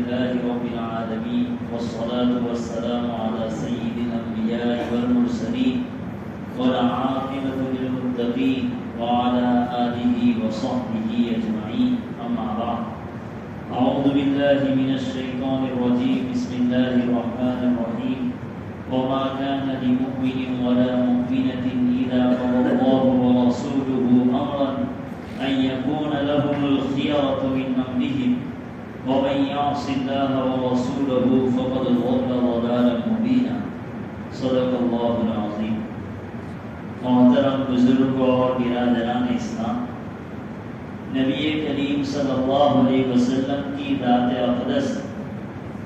لله رب العالمين والصلاة والسلام على سيد الأنبياء والمرسلين والعاقبة للمتقين وعلى آله وصحبه أجمعين أما بعد أعوذ بالله من الشيطان الرجيم بسم الله الرحمن الرحيم وما كان لمؤمن ولا مؤمنة إذا قضى الله ورسوله أمرا أن يكون لهم الخيرة من أمرهم ومن يعص الله ورسوله فقد ضل ضلالا مبينا صدق الله العظيم. محترم بزرگوں اور برادران اسلام، نبی کریم صلی اللہ علیہ وسلم کی ذات اقدس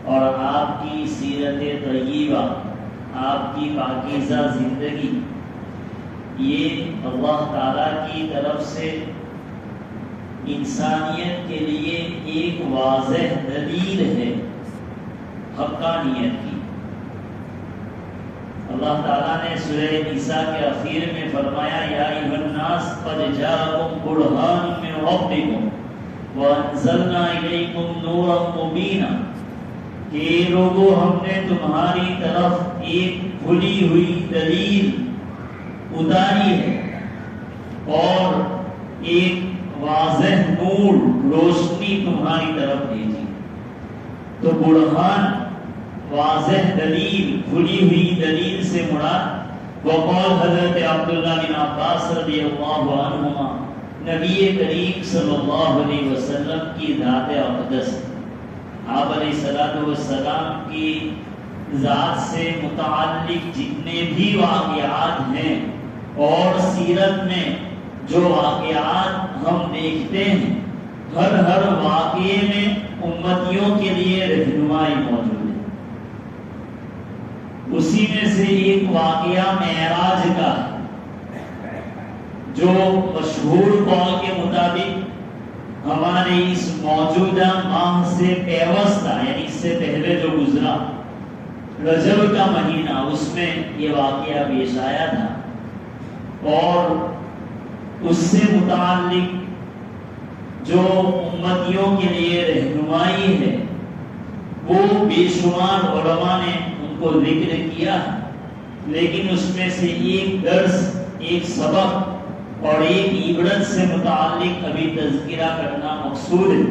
اور آپ کی سیرت طیبہ، آپ کی پاکیزہ زندگی، یہ اللہ تعالیٰ کی طرف سے انسانیت کے لیے ایک واضح دلیل ہے حقانیت کی۔ اللہ تعالیٰ نے سورہ نساء کے اخیر میں فرمایا یا ایھا الناس قد جاءکم برہان من ربکم وانزلنا الیکم نورا مبینا، کہ لوگوں ہم نے تمہاری طرف ایک کھلی ہوئی دلیل اتاری ہے اور ایک واضح نور، روشنی تمہاری طرف بھیجی۔ تو برہان، واضح دلیل، کھلی ہوئی دلیل سے مراد وقال حضرت عبداللہ بن عباس رضی اللہ عنہما، نبی کریم صلی اللہ علیہ وسلم کی ذات اقدس، آپ علیہ السلام کی ذات سے متعلق جتنے بھی واقعات ہیں اور سیرت میں جو واقعات ہم دیکھتے ہیں، ہر واقعے میں امتیوں کے لیے رہنمائی موجود ہے۔ اسی میں سے ایک واقعہ معراج کا ہے، جو مشہور قول کے مطابق ہمارے اس موجودہ ماہ سے پیوستہ، یعنی اس سے پہلے جو گزرا رجب کا مہینہ، اس میں یہ واقعہ پیش آیا تھا، اور اس سے متعلق جو امتیوں کے لیے رہنمائی ہے وہ بے شمار علماء نے ان کو ذکر کیا، لیکن اس میں سے ایک درس، ایک سبق اور ایک عبرت سے متعلق ابھی تذکرہ کرنا مقصود ہے۔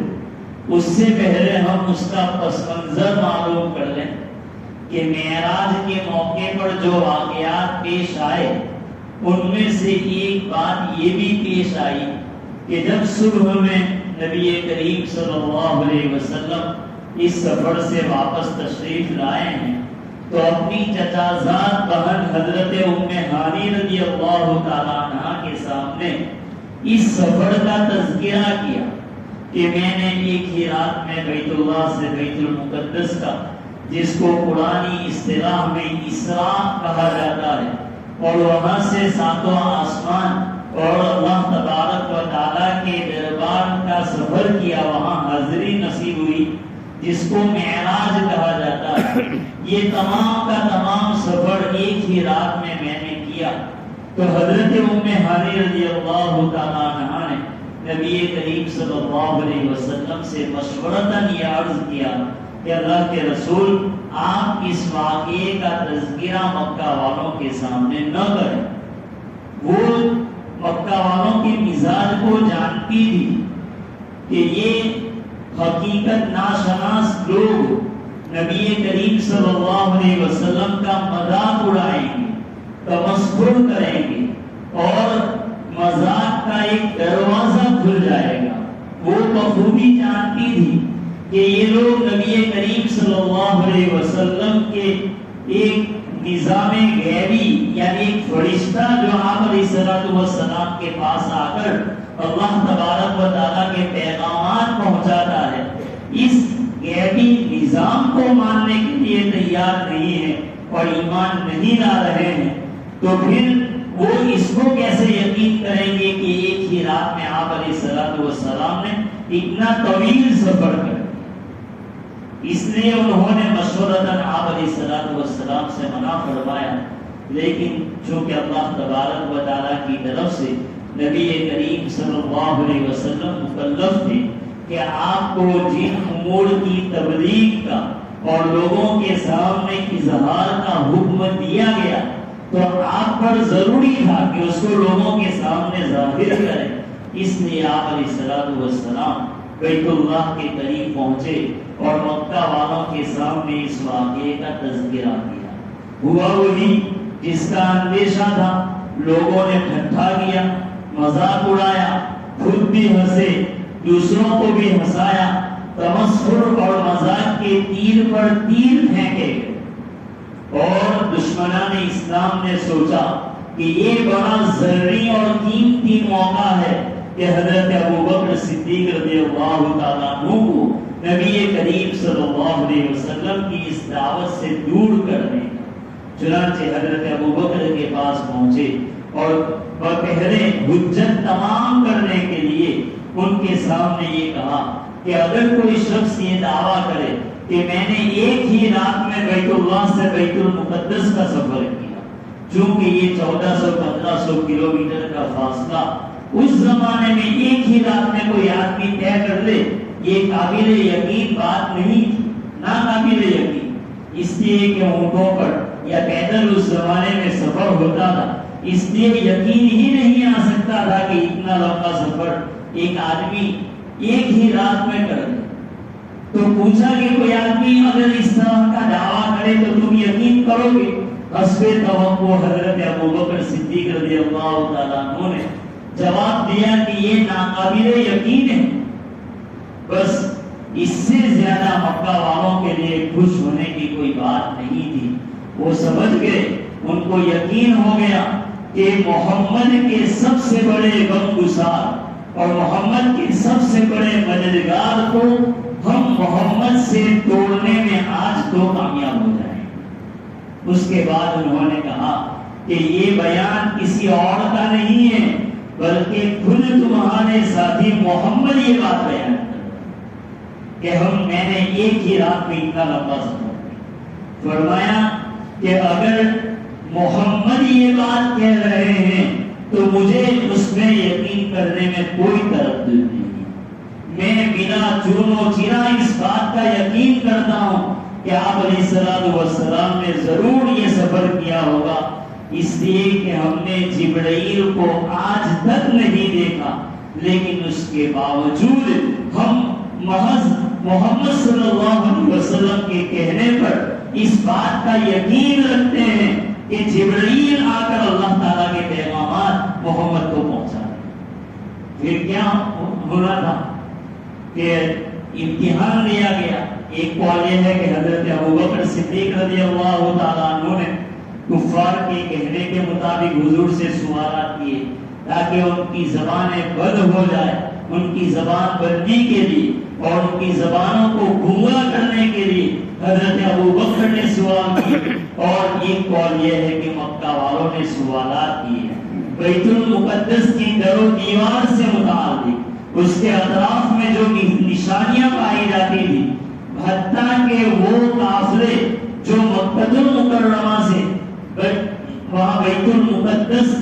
اس سے پہلے ہم اس کا پس منظر معلوم کر لیں کہ معراج کے موقع پر جو واقعات پیش آئے ان میں سے ایک بات یہ بھی پیش آئی کہ جب صبح میں نبی کریم صلی اللہ علیہ وسلم اس سفر سے واپس تشریف لائے ہیں تو اپنی چچازاد بہن حضرت ام ہانی رضی اللہ تعالیٰ عنہ کے سامنے اس سفر کا تذکرہ کیا کہ میں نے ایک ہی رات میں بیت اللہ سے بیت المقدس کا، جس کو قرآنی اصطلاح میں اسراء کہا جاتا ہے، اور وہاں سے ساتواں آسمان اور اللہ تبارک و تعالیٰ کے دربار کا سفر کیا، وہاں حاضری نصیب ہوئی، جس کو معراج کہا جاتا ہے۔ یہ تمام کا تمام سفر ایک ہی رات میں نے کیا۔ تو حضرت ام ہانی رضی اللہ تعالیٰ عنہ نے نبی کریم صلی اللہ علیہ وسلم سے مشورتاً یہ عرض کیا کہ اللہ کے رسول، آپ اس واقعے کا تذکرہ مکہ والوں کے سامنے نہ کریں۔ وہ مکہ والوں کے مزاج کو جانتی تھی کہ یہ حقیقت ناشناس لوگ نبی کریم صلی اللہ علیہ وسلم کا مذاق اڑائیں گے، تمسخر کریں گے اور مذاق کا ایک دروازہ کھل جائے گا۔ وہ بخوبی جانتی تھی کہ یہ لوگ نبی کریم صلی اللہ علیہ وسلم کے ایک نظام غیبی، یعنی ایک فرشتہ جو آپ علیہ السلام کے پاس آ کر اللہ تبارک و تعالیٰ کے پیغامات پہنچاتا ہے، اس غیبی نظام کو ماننے کے لیے تیار نہیں ہے اور ایمان نہیں لا رہے ہیں، تو پھر وہ اس کو کیسے یقین کریں گے کہ ایک ہی رات میں آپ علیہ السلام نے اتنا طویل سفر کر۔ اس لیے انہوں نے مشورتاً آپ علیہ السلام سے منع فرمایا، لیکن چونکہ اللہ تبارک و تعالیٰ کی طرف سے نبی کریم صلی اللہ علیہ وسلم مکلف تھے کہ آپ کو جن امور کی تبلیغ کا اور لوگوں کے سامنے اظہار کا حکم دیا گیا تو آپ پر ضروری تھا کہ اس کو لوگوں کے سامنے ظاہر کریں. اس لیے آپ علیہ الصلوۃ والسلام بیت اللہ کے قریب پہنچے اور مکہ والوں کے سامنے اس واقعے کا تذکرہ کیا. ہوا وہی جس کا اندیشہ تھا. لوگوں نے ٹھٹھا کیا، مذاق اڑایا، خود بھی ہنسے، دوسروں کو بھی ہنسایا، تمسخر اور مذاق کے تیر پر تیر پھینکے. اور دشمنان اسلام نے سوچا کہ یہ بڑا ضروری اور قیمتی موقع ہے کہ حضرت ابوبکر صدیق رضی اللہ تعالیٰ عنہ کو نبی کریم صلی اللہ علیہ وسلم کی اس دعوت سے دور کرنے. چنانچہ حضرت ابوبکر کے پاس پہنچے اور بپہرے حجت تمام کرنے کے لیے ان کے سامنے یہ کہا کہ اگر کوئی شخص یہ دعویٰ کرے کہ میں نے ایک ہی رات میں بیت اللہ سے بیت المقدس کا سفر کیا، چونکہ یہ 1400-1500 کلومیٹر کا فاصلہ اس زمانے میں ایک ہی رات میں کوئی آدمی طے کر لے، یہ قابل یقین بات نہیں تھی، ناقابل یقین. اس لیے کہ اونٹوں پر یا پیدل اس زمانے میں سفر ہوتا تھا، اس لیے یقین ہی نہیں آ سکتا تھا کہ اتنا لمبا سفر ایک آدمی ایک ہی رات میں کر دے. تو پوچھا کہ کوئی آدمی اگر اس طرح کا دعویٰ کرے تو تم یقین کرو گے؟ حسب توقع حضرت ابوبکر صدیق رضی اللہ تعالیٰ عنہ نے جواب دیا کہ یہ ناقابل یقین ہے. بس اس سے زیادہ مکہ والوں کے لیے خوش ہونے کی کوئی بات نہیں تھی. وہ سمجھ گئے، ان کو یقین ہو گیا کہ محمد کے سب سے بڑے غمگسار اور محمد کے سب سے بڑے مددگار کو ہم محمد سے توڑنے میں آج تو کامیاب ہو جائیں. اس کے بعد انہوں نے کہا کہ یہ بیان کسی اور کا نہیں ہے بلکہ خود تمہارے ساتھی محمد یہ بات بیان کہ میں نے ایک ہی رات میں اتنا لمبا سفر کیا. فرمایا کہ اگر محمد یہ بات کہہ رہے ہیں تو مجھے اس میں یقین کرنے میں کوئی تردد نہیں. میں بنا چون و چرا اس بات کا یقین کرتا ہوں کہ آپ علیہ الصلوۃ والسلام نے ضرور یہ سفر کیا ہوگا، اس لیے کہ ہم نے جبرائیل کو آج تک نہیں دیکھا، لیکن اس کے باوجود ہم محض محمد صلی اللہ علیہ وسلم کے کہنے پر اس بات کا یقین رکھتے ہیں کہ جبرائیل آ کر اللہ تعالیٰ کے پیغامات محمد کو پہنچا دیں. پھر کیا ہونا تھا کہ امتحان لیا گیا. ایک قول یہ ہے کہ حضرت ابوبکر صدیق رضی اللہ تعالیٰ عنہ نے کفار کے کہنے کے مطابق حضور سے سوالات کیے تاکہ ان کی زبانیں بند ہو جائے. ان کی زبان بندی کے لیے اور ان کی زبانوں کو گمراہ کرنے کے لیے حضرت ابوبکر نے سوال کیے. اور ایک قول یہ ہے کہ مکہ والوں نے سوالات کیے بیت المقدس کی در و دیوار سے متعلق، اس کے اطراف میں جو نشانیاں پائی جاتی تھی، حتیٰ کہ وہ قافلے جو مکہ المکرمہ سے وہاں بیت المقدس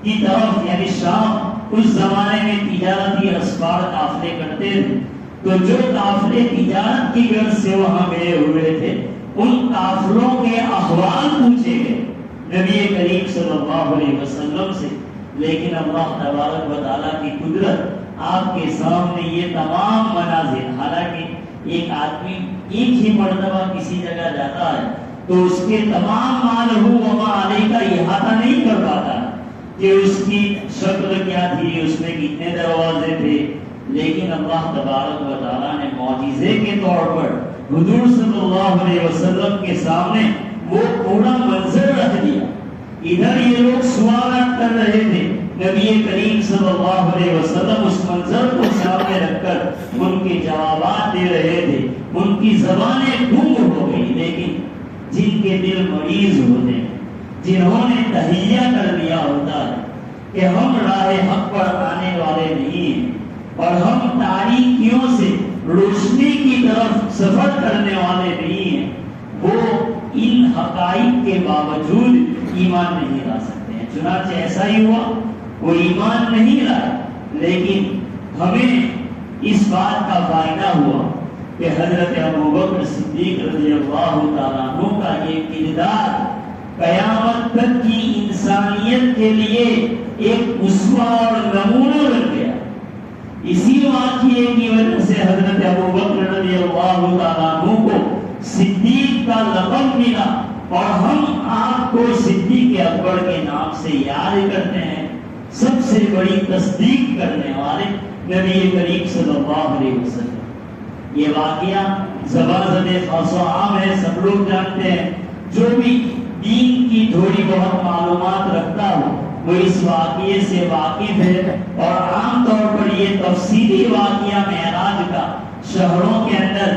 کی طرف یعنی شام اس زمانے میں تجارتی اسفار قافلے کرتے تھے، تو جو قافلے تجارت کی غرض سے وہاں گئے ہوئے تھے ان قافلوں کے احوال پوچھے گئے نبی کریم صلی اللہ علیہ وسلم سے. لیکن اللہ تبارک و تعالیٰ کی قدرت آپ کے سامنے یہ تمام مناظر، حالانکہ ایک آدمی ایک ہی مرتبہ کسی جگہ جاتا ہے تو اس کے تمام مالہ وما علیہ کا احاطہ نہیں کر پاتا کہ اس کی شکل کیا تھی، اس میں کتنے دروازے تھے. لیکن اللہ تبارک و تعالیٰ نے معجزے کے طور پر حضور صلی اللہ علیہ وسلم کے سامنے وہ پورا منظر رکھ دیا. ادھر یہ لوگ سوالات کر رہے تھے، نبی کریم صلی اللہ علیہ وسلم اس منظر کو سامنے رکھ کر ان کے جوابات دے رہے تھے. ان کی زبانیں گم ہو گئی. لیکن جن کے دل مریض ہوتے ہیں، جنہوں نے تہیہ کر دیا ہوتا ہے کہ ہم راہ حق پر آنے والے نہیں ہیں اور ہم تاریکیوں سے روشنی کی طرف سفر کرنے والے نہیں ہیں، وہ ان حقائق کے باوجود ایمان نہیں لا سکتے ہیں. چنانچہ ایسا ہی ہوا، وہ ایمان نہیں لائے. لیکن ہمیں اس بات کا فائدہ ہوا کہ حضرت ابوبکر صدیق رضی اللہ تعالیٰ عنہ کا یہ کردار قیامت تک کی انسانیت کے لیے ایک اسوہ اور نمونہ بن گیا۔ اسی واقعے کی وجہ سے حضرت ابوبکر رضی اللہ تعالیٰ عنہ کو صدیق کا لقب ملا، اور ہم آپ کو صدیق اکبر کے نام سے یاد کرتے ہیں۔ سب سے بڑی تصدیق کرنے والے نبی کریم صلی اللہ علیہ وسلم۔ یہ واقعہ زبان زد خاص و عام ہے، سب لوگ جانتے ہیں۔ جو بھی دین کی تھوڑی بہت معلومات رکھتا ہو وہ اس واقعے سے واقف ہے، اور عام طور پر یہ تفصیلی واقعہ معراج کا شہروں کے اندر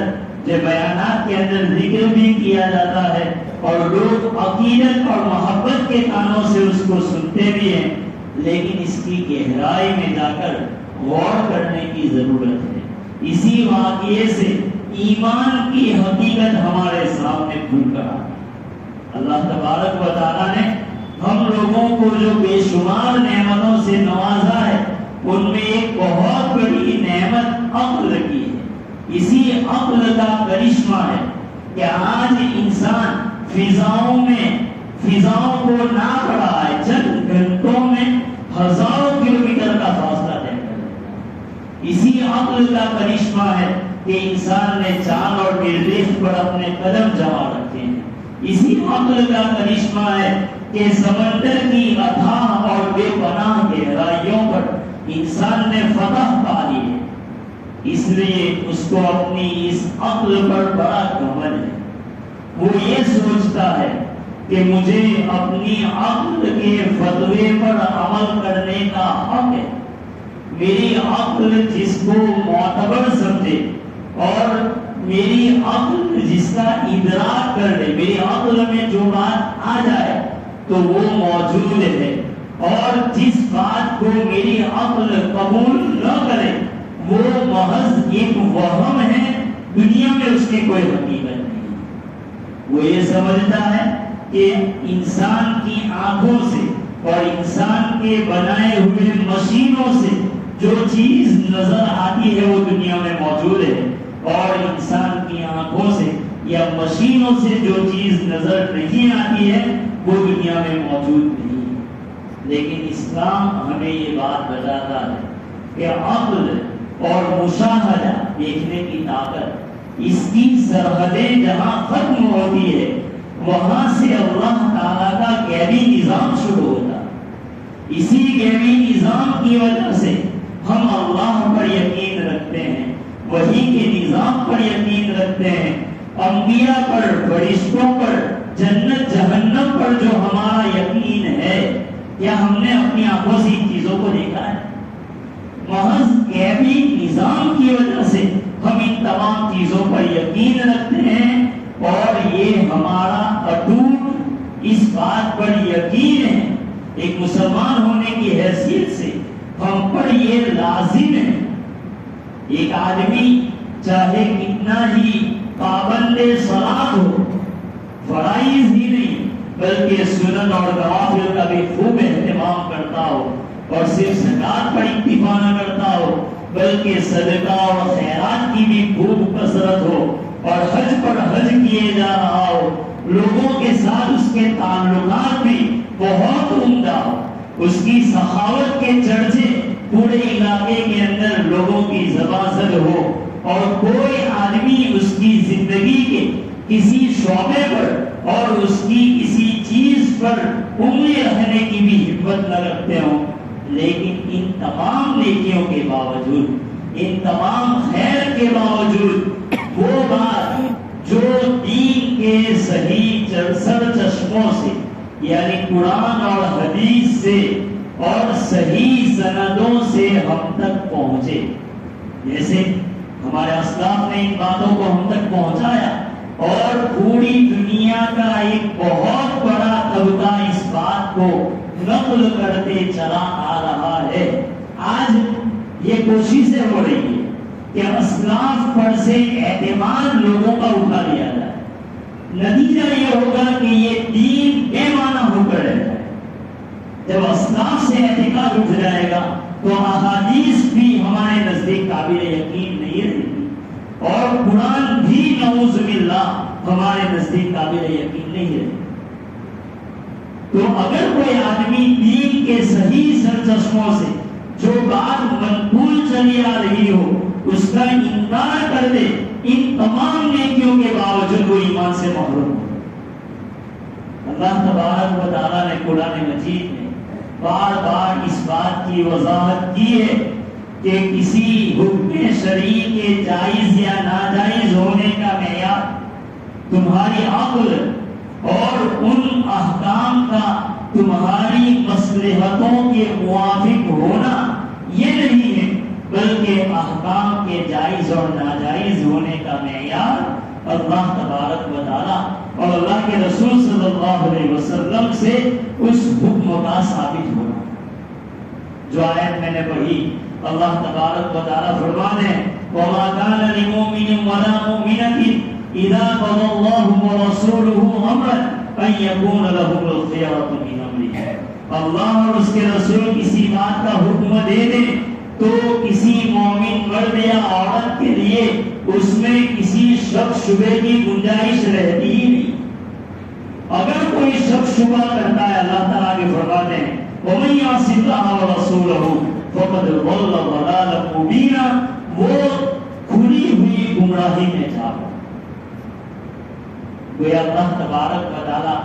جو بیانات کے اندر ذکر بھی کیا جاتا ہے، اور لوگ عقیدت اور محبت کے کانوں سے اس کو سنتے بھی ہیں، لیکن اس کی گہرائی میں جا کر غور کرنے کی ضرورت ہے۔ اسی واقعے سے ایمان کی حقیقت ہمارے سامنے کھل کر آتی ہے۔ اللہ تبارک و تعالیٰ نے ہم لوگوں کو جو بے شمار نعمتوں سے نوازا ہے، ان میں ایک بہت بڑی نعمت عقل کی ہے۔ اسی عقل کا کرشمہ ہے کہ آج انسان فضاؤں کو ناپ رہا ہے، چند گھنٹوں میں ہزاروں کلومیٹر کا فاصلہ طے کر لیتا ہے۔ اسی عقل کا کرشمہ ہے کہ انسان نے چاند اور مریخ پر اپنے قدم جما رکھے ہیں۔ اسی عقل کا کرشمہ ہے کہ سمندر کی اتھاہ اور بے پناہ گہرائیوں پر انسان نے فتح پا لی ہے۔ اس لیے اس کو اپنی اس عقل پر بڑا گھمنڈ ہے۔ وہ یہ سوچتا ہے کہ مجھے اپنی عقل کے فتوے پر عمل کرنے کا حق ہے۔ میری عقل جس کو معتبر سمجھے اور میری عقل جس کا ادراک کر لے، میری عقل میں جو بات آ جائے تو وہ موجود ہے، اور جس بات کو میری عقل قبول نہ کرے وہ محض ایک وہم ہے، دنیا میں اس کی کوئی حقیقت نہیں۔ وہ یہ سمجھتا ہے کہ انسان کی آنکھوں سے اور انسان کے بنائے ہوئے مشینوں سے جو چیز نظر آتی ہے وہ دنیا میں موجود ہے، اور انسان کی آنکھوں سے یا مشینوں سے جو چیز نظر نہیں آتی ہے وہ دنیا میں موجود نہیں ہے۔ لیکن اسلام ہمیں یہ بات بتاتا ہے کہ عقل اور مشاہدہ دیکھنے کی طاقت، اس کی سرحدیں جہاں ختم ہوتی ہے وہاں سے اللہ تعالیٰ کا غیبی نظام شروع ہوتا ہے۔ اسی غیبی نظام کی وجہ سے ہم اللہ پر یقین رکھتے ہیں، وحی کے نظام پر یقین رکھتے ہیں، انبیاء پر، فرشتوں پر، جنت جہنم پر جو ہمارا یقین ہے۔ کیا ہم نے اپنی آنکھوں سے ان چیزوں کو دیکھا ہے؟ محض غیبی نظام کی وجہ سے ہم ان تمام چیزوں پر یقین رکھتے ہیں، اور یہ ہمارا اٹوٹ اس بات پر یقین ہے، ایک مسلمان ہونے کی حیثیت سے ہم پر یہ لازم ہے۔ ایک آدمی چاہے کتنا ہی پابند صلاۃ ہو، فرائض ہی نہیں بلکہ سنن اور نوافل کا بھی خوب اہتمام کرتا ہو، اور صرف زکات پر اکتفا نہ کرتا ہو بلکہ صدقہ اور خیرات کی بھی خوب کثرت ہو، اور حج پر حج کیے جا رہا ہو، لوگوں کے ساتھ اس کے تعلقات بھی بہت عمدہ ہو، اس کی سخاوت کے چرچے پورے علاقے کے اندر لوگوں کی زبان زد ہو، اور کوئی آدمی اس کی زندگی کے کسی شعبے پر اور اس کی کسی چیز پر انگلی رکھنے کی بھی ہمت نہ رکھتے ہوں، لیکن ان تمام نیکیوں کے باوجود، ان تمام خیر کے باوجود، وہ بات جو دین کے صحیح سر چشموں سے یعنی قرآن اور حدیث سے اور صحیح سندوں سے ہم تک پہنچے، جیسے ہمارے اسلاف نے ان باتوں کو ہم تک پہنچایا، اور پوری دنیا کا ایک بہت بڑا طبقہ اس بات کو نقل کرتے چلا آ رہا ہے۔ آج یہ کوششیں ہو رہی ہے کہ اسلاف پر سے اعتماد لوگوں کا اٹھا لیا جائے، نتیجہ یہ ہوگا کہ یہ دین بے معنی ہو کر رہتا ہے۔ جب اسلاف سے اعتقاد اٹھ جائے گا تو احادیث بھی ہمارے نزدیک قابل یقین نہیں رہی، اور قرآن بھی نعوذ باللہ ہمارے نزدیک قابل یقین نہیں رہی۔ تو اگر کوئی آدمی دین کے صحیح سرچشموں سے جو بات منقول چلی آ رہی ہو اس کا انکار کر دے، ان تمام نیکیوں کے باوجود وہ ایمان سے محروم ہو۔ اللہ تبارک و تعالیٰ نے قرآن مجید میں بار بار اس بات کی وضاحت کی ہے کہ کسی حکم شرعی کے جائز یا ناجائز ہونے کا معیار تمہاری عقل اور ان احکام کا تمہاری مصلحتوں کے موافق ہونا یہ نہیں ہے، بلکہ احکام کے جائز اور ناجائز ہونے کا معیار اللہ تبارک و تعالیٰ اور اللہ کے رسول صلی اللہ علیہ وسلم سے اس حکم کا ثابت ہونا۔ جو آیت میں نے پڑھی، اللہ تبارک و تعالیٰ فرماتے ہیں وَمَا كَانَ لِمُؤْمِنٍ وَلَا مُؤْمِنَةٍ إِذَا قَضَى اللَّهُ وَرَسُولُهُ أَمْرًا أَن يَكُونَ لَهُمُ الْخِيَرَةُ مِنْ أَمْرِهِمْ۔ اللہ اور اس کے رسول کسی بات کا حکم دے دیں تو کسی مومن مرد یا عورت کے لیے اس میں کسی شک شبہ کی گنجائش رہتی ہی نہیں۔ اگر کوئی شک شبہ کرتا ہے، اللہ تعالیٰ کے فرماتے ہیں وَمَن يَعْصِ اللَّهَ وَرَسُولَهُ فَقَدْ ضَلَّ ضَلَالًا مُبِينًا، وہ کھلی ہوئی گمراہی میں جا پڑا۔ گویا اللہ تبارک و تعالیٰ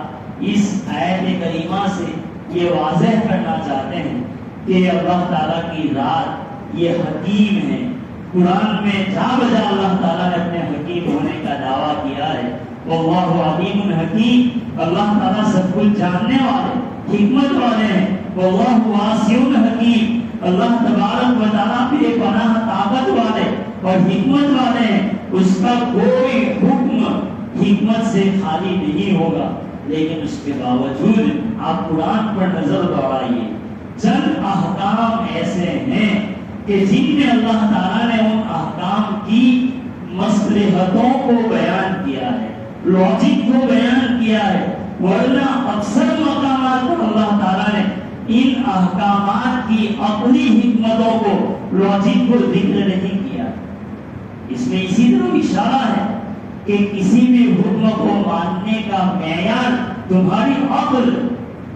اس آیت کریمہ سے یہ واضح کرنا چاہتے ہیں کہ اللہ تعالیٰ کی ذات یہ حکیم ہے۔ قرآن میں جا بجا اللہ تعالیٰ نے اپنے حکیم ہونے کا دعویٰ کیا ہے۔ واللہ علیم حکیم، اللہ تعالیٰ سب کچھ جاننے والے حکمت والے ہیں۔ واللہ واسع حکیم، اللہ تبارک و تعالیٰ بے پناہ طاقت والے اور حکمت والے ہیں۔ اس کا کوئی حکم حکمت سے خالی نہیں ہوگا، لیکن اس کے باوجود آپ قرآن پر نظر دوڑائیے، چند احکام ایسے ہیں کہ جن میں اللہ تعالیٰ نے ان احکام کی مصلحتوں کو بیان کیا ہے، لاجک کو بیان کیا ہے، ورنہ اکثر مقامات پر اللہ تعالیٰ نے ان احکامات کی عقلی حکمتوں کو، لاجک کو ذکر نہیں کیا۔ اس میں اسی طرح اشارہ ہے کہ کسی بھی حکم کو ماننے کا معیار تمہاری عقل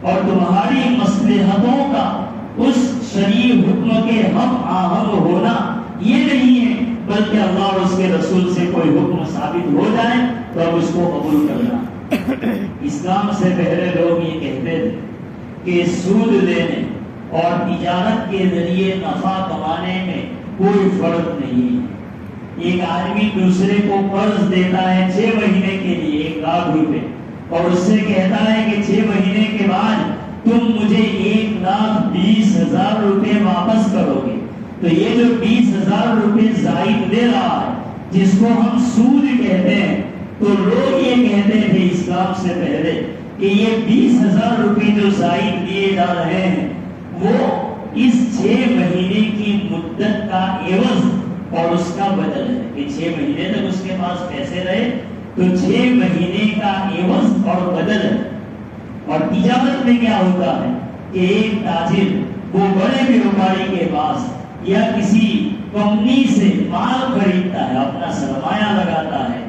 اور تمہاری مصلحتوں کا اس شرعی حکم کے ہم آہنگ ہونا یہ نہیں ہے، بلکہ اللہ اور اس کے رسول سے کوئی حکم ثابت ہو جائے تو اب اس کو قبول کرنا۔ اسلام سے پہلے لوگ یہ کہتے تھے کہ سود لینے اور تجارت کے ذریعے نفع کمانے میں کوئی فرق نہیں ہے۔ ایک آدمی دوسرے کو قرض دیتا ہے 6 مہینے کے لیے 1 لاکھ روپے، اور اس سے کہتا ہے کہ 6 مہینے کے بعد تم مجھے 1,20,000 روپے واپس کرو گے، تو یہ جو 20,000 روپے زائد دے رہا ہے جس کو ہم سود کہتے ہیں، تو لوگ یہ کہتے تھے اسلام سے پہلے کہ یہ 20,000 روپے جو زائد دیے جا رہے ہیں وہ اس 6 مہینے کی مدت کا عوض اور اس کا بدل ہے، کہ 6 مہینے تک اس کے پاس پیسے رہے تو 6 مہینے کا عوض اور بدل ہے۔ اور تجارت میں کیا ہوتا ہے کہ ایک تاجر وہ بڑے بیوپاری کے پاس یا کسی کمپنی سے مال خریدتا ہے، اپنا سرمایہ لگاتا ہے،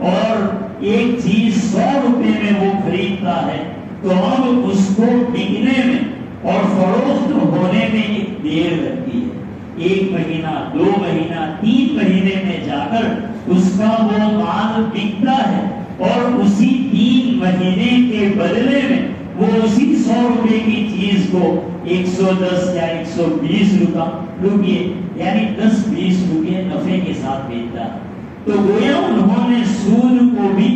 اور ایک چیز 100 روپے میں وہ خریدتا ہے، تو اب اس کو بکنے میں اور فروخت ہونے میں ایک دیر لگتی ہے، 1 مہینہ 2 مہینہ 3 مہینے میں جا کر اس کا وہ مال بکتا ہے، اور اسی 3 مہینے کے بدلے میں وہ اسی 100 روپے کی چیز کو 110 یا 120 روپے یعنی 10-20 روپے نفع کے ساتھ بیچتا ہے۔ تو گویا انہوں نے سود کو بھی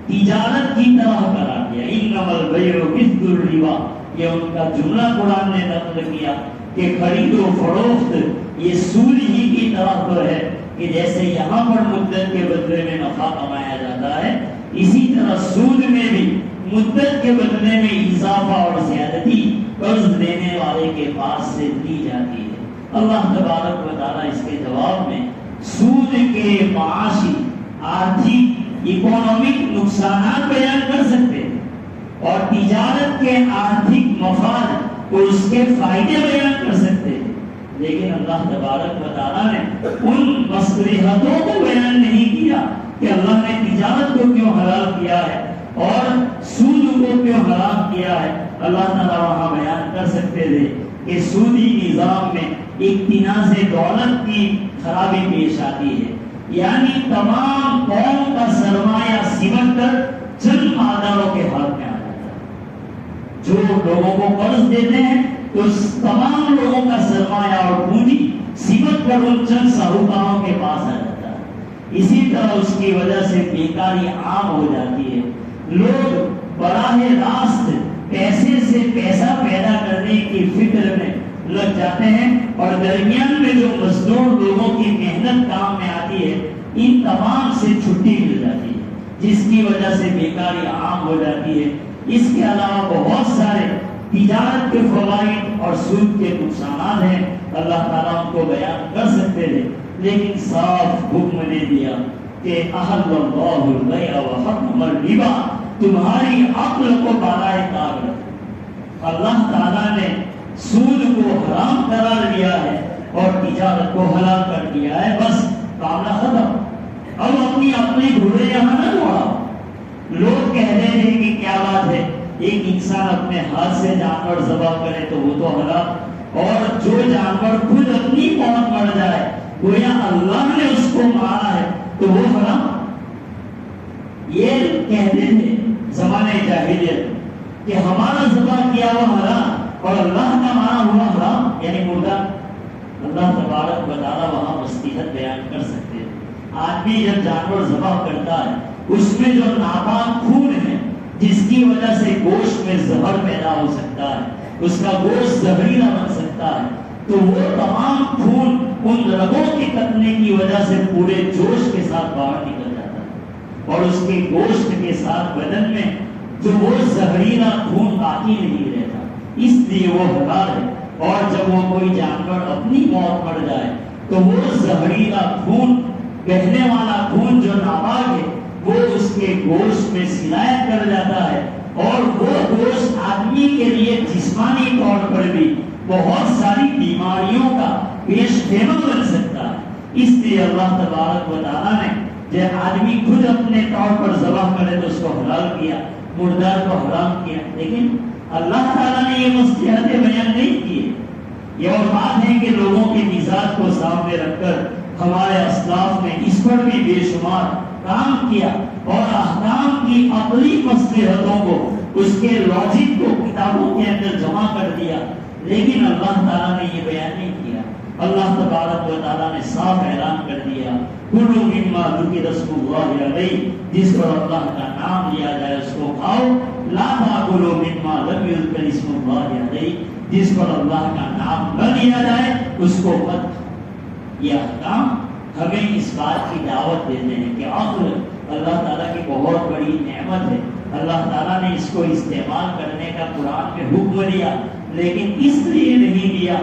تجارت کی طرح قرار دیا۔ انما البیع مثل الربا، یہ ان کا جملہ قرآن نے نقل کیا کہ خرید و فروخت یہ سود ہی کی طرح پر ہے، کہ جیسے یہاں پر مدت کے بدلے میں نفع کمایا جاتا ہے، اسی طرح سود میں بھی مدت کے بدلے میں اضافہ اور زیادتی قرض دینے والے کے پاس سے دی جاتی ہے۔ اللہ تبارک و تعالیٰ اس کے جواب میں سود کے معاشی، آرتھک، اکنامک نقصانات بیان کر سکتے ہیں، اور تجارت کے آرتھک مفاد اور اس کے فائدے بیان کر سکتے ہیں۔ لیکن اللہ تبارک و تعالیٰ نے ان مصلحتوں کو بیان نہیں کیا کہ اللہ نے تجارت کو کیوں حلال کیا ہے اور سود کو کیوں حرام کیا ہے۔ اللہ تعالیٰ وہاں بیان کر سکتے تھے کہ سودی نظام میں اقتناز دولت کی خرابی پیش آتی ہے، یعنی تمام قوم کا سرمایہ سمٹ کر چند مالداروں کے ہاتھ میں آ جاتا ہے۔ جو لوگوں کو قرض دیتے ہیں تو تمام لوگوں کا سرمایہ اور پونجی سمٹ کر ان چند ساہوکاروں کے پاس آ جاتا ہے۔ اسی طرح اس کی وجہ سے بیکاری عام ہو جاتی ہے، لوگ براہ راست پیسے سے پیسہ پیدا کرنے کی فکر میں لگ جاتے ہیں اور درمیان میں جو مزدور لوگوں کی محنت کام میں آتی ہے ان تمام سے چھٹی مل جاتی ہے، جس کی وجہ سے بیکاری عام ہو جاتی ہے۔ اس کے علاوہ بہت سارے تجارت کے فوائد اور سود کے نقصانات ہیں، اللہ تعالیٰ ان کو بیان کر سکتے تھے، لیکن صاف حکم نے دیا کہ احل اللہ البیع وحرم الربا، تمہاری عقل کو بالائے طاق رکھو۔ اللہ تعالیٰ نے سود کو حرام قرار دیا ہے اور تجارت کو حلال کر دیا ہے، بس معاملہ ختم۔ اب اپنی اپنی گھوڑے یہاں نہ دوڑاؤ۔ لوگ کہہ رہے ہیں کہ کیا بات ہے، ایک انسان اپنے ہاتھ سے جانور ذبح کرے تو وہ تو حلال، اور جو جانور خود اپنی موت مر جائے گویا اللہ نے اس کو مارا ہے تو وہ حرام۔ یہ کہتے تھے زمانے جاہلیت کہ ہمارا ذبح کیا ہوا حرام اور اللہ کا مارا ہوا حرام، یعنی مردہ۔ اللہ تبارک و تعالیٰ وہاں مصلحت بیان کر سکتے ہیں۔ آدمی جب جانور ذبح کرتا ہے اس میں جو ناپاک خون ہے جس کی وجہ سے گوشت میں زہر پیدا ہو سکتا ہے، اس کا گوشت زہریلا بن سکتا ہے، تو وہ تمام خون ان رگوں کے کٹنے کی وجہ سے پورے جوش کے ساتھ باہر نکل جاتا ہے اور اس کے گوشت کے ساتھ بدن میں جو وہ زہریلا خون باقی نہیں رہتا، اس لیے وہ حلال ہے۔ اور جب وہ کوئی جانور اپنی موت مر جائے تو وہ زہریلا خون، بہنے والا خون جو ناپاک ہے، وہ اس کے گوشت میں سرایت کر جاتا ہے اور وہ گوشت آدمی کے لیے جسمانی طور پر بھی بہت ساری بیماریوں کا پیش خیمہ بن سکتا ہے۔ اس لیے اللہ تبارک و تعالیٰ نے جب آدمی خود اپنے طور پر ذبح کرے تو اس کو حلال کیا، مردار کو حرام کیا، لیکن اللہ تعالیٰ نے یہ مصلحتیں بیان نہیں کی۔ یہ اور بات ہے کہ لوگوں کے مزاج کو سامنے رکھ کر ہمارے اسلاف نے اس پر بھی بے شمار کام کیا اور احکام کی عقلی مصلحتوں کو، اس کے لاجک کو کتابوں کے اندر جمع کر دیا، لیکن اللہ تعالیٰ نے یہ بیان نہیں کیا۔ اللہ تبارک و تعالیٰ نے صاف اعلان کر دیا کلوا مما ذکر اسم اللہ علیہ، جس پر اللہ کا نام لیا جائے اس کو کھاؤ، لا تاکلوا مما لم یذکر اسم اللہ علیہ، جس پر اللہ کا نام نہ لیا جائے اس کو مت۔ یہ احکام ہمیں اس بات کی دعوت دیتے ہیں کہ عقل اللہ تعالیٰ کی بہت بڑی نعمت ہے، اللہ تعالیٰ نے اس کو استعمال کرنے کا قرآن میں حکم دیا، لیکن اس لیے نہیں دیا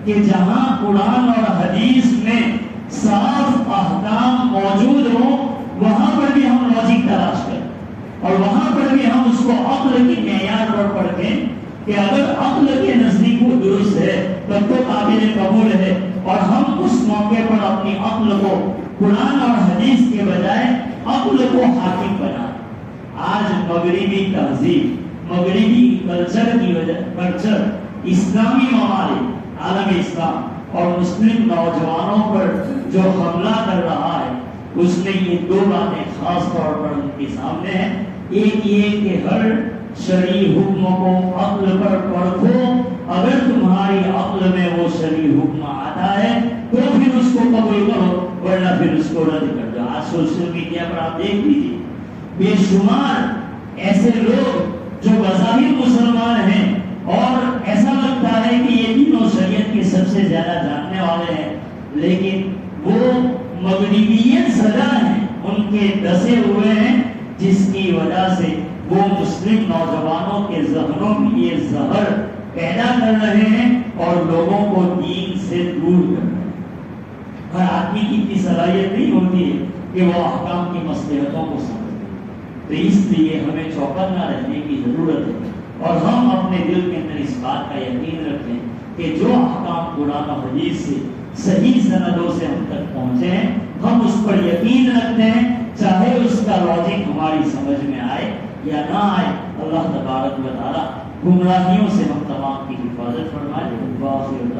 کہ جہاں قرآن اور حدیث میں صاف احکام موجود ہوں وہاں پر بھی ہم لاجک تلاش کریں اور وہاں پر بھی ہم اس کو عقل کی معیار پر پرکھیں کہ اگر عقل کے نزدیک وہ درست ہے تب تو قابل قبول ہے، اور ہم اس موقع پر اپنی عقل کو قرآن اور حدیث کے بجائے عقل کو حاکم بنا۔ آج مغربی تہذیب، مغربی کلچر اسلامی ممالک، عالم اسلام اور مسلم نوجوانوں پر جو حملہ کر رہا ہے اس میں یہ دو باتیں خاص طور پر ان کے سامنے ہیں۔ ایک یہ کہ ہر شرعی حکم کو عقل پر پرکھو، اگر تمہاری عقل میں وہ شرعی حکم آتا ہے تو پھر اس کو قبول کرو، ورنہ پھر اس کو رد کر دو۔ آج سوشل میڈیا پر آپ دیکھ لیجیے بے شمار ایسے لوگ جو بظاہر مسلمان ہیں اور ایسا لگتا ہے کہ یہ تینوں شریعت کے سب سے زیادہ جاننے والے ہیں، لیکن وہ مغربیت سزا ہیں، ان کے دسے ہوئے ہیں، جس کی وجہ سے وہ مسلم نوجوانوں کے ذہنوں میں یہ زہر پیدا کر رہے ہیں اور لوگوں کو دین سے دور کر رہے ہیں۔ ہر آدمی کی اتنی صلاحیت نہیں ہوتی ہے کہ وہ احکام کی مصلحتوں کو سمجھے، تو اس لیے ہمیں چوکنا رہنے کی ضرورت ہے اور ہم اپنے دل کے اندر اس بات کا یقین رکھیں کہ کہ جو احکام قرآن و حدیث سے صحیح سندوں سے ہم تک پہنچے ہیں ہم اس پر یقین رکھتے ہیں، چاہے اس کا لاجک ہماری سمجھ میں آئے یا نہ آئے۔ اللہ تبارک و تعالی گمراہیوں سے ہم تمام کی حفاظت فرمائے۔